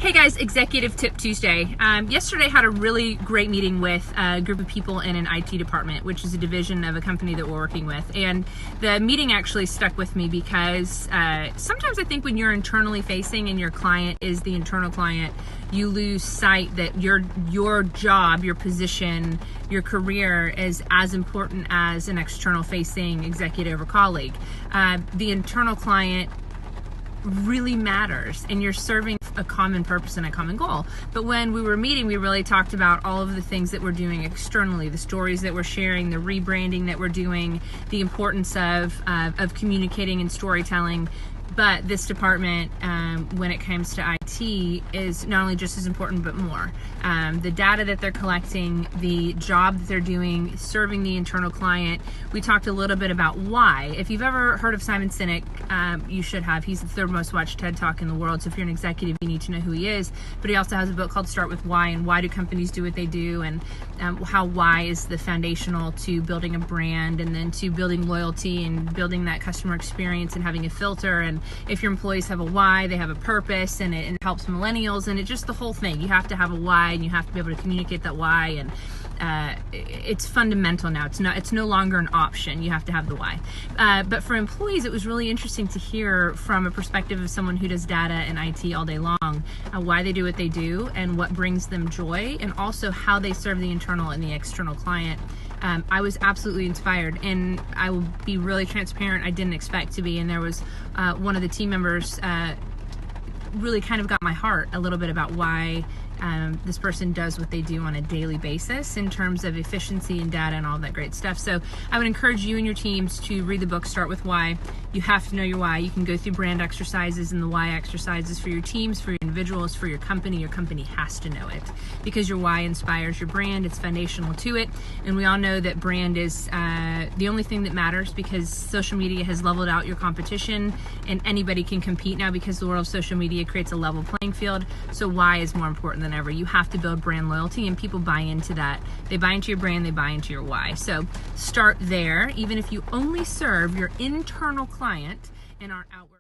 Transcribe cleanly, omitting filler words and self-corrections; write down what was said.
Hey guys, Executive Tip Tuesday. Yesterday I had a really great meeting with a group of people in an IT department, which is a division of a company that we're working with. And the meeting actually stuck with me because sometimes I think when you're internally facing and your client is the internal client, you lose sight that your job, your position, your career is as important as an external facing executive or colleague. The internal client really matters and you're serving a common purpose and a common goal. But when we were meeting, we really talked about all of the things that we're doing externally, the stories that we're sharing, the rebranding that we're doing, the importance of communicating and storytelling. But this department, when it comes to IT, is not only just as important, but more. The data that they're collecting, the job that they're doing, serving the internal client. We talked a little bit about why. If you've ever heard of Simon Sinek, you should have. He's the third most watched TED Talk in the world. So if you're an executive, you need to know who he is. But he also has a book called Start With Why, and why do companies do what they do, and how why is the foundational to building a brand, and then to building loyalty and building that customer experience and having a filter. And if your employees have a why, they have a purpose, and it helps millennials, and it just the whole thing. You have to have a why, and you have to be able to communicate that why, and it's fundamental now. It's no longer an option. You have to have the why. But for employees, it was really interesting to hear from a perspective of someone who does data and IT all day long, why they do what they do and what brings them joy, and also how they serve the internal and the external client. I was absolutely inspired, and I will be really transparent. I didn't expect to be, and there was one of the team members really kind of got my heart a little bit about why this person does what they do on a daily basis in terms of efficiency and data and all that great stuff. So I would encourage you and your teams to read the book, Start With Why. You have to know your why. You can go through brand exercises and the why exercises for your teams, for your individuals, for your company. Your company has to know it because your why inspires your brand. It's foundational to it. And we all know that brand is the only thing that matters, because social media has leveled out your competition, and anybody can compete now because the world of social media creates a level playing field. So why is more important than ever. You have to build brand loyalty, and people buy into that. They buy into your brand, they buy into your why. So start there, even if you only serve your internal client and aren't outward.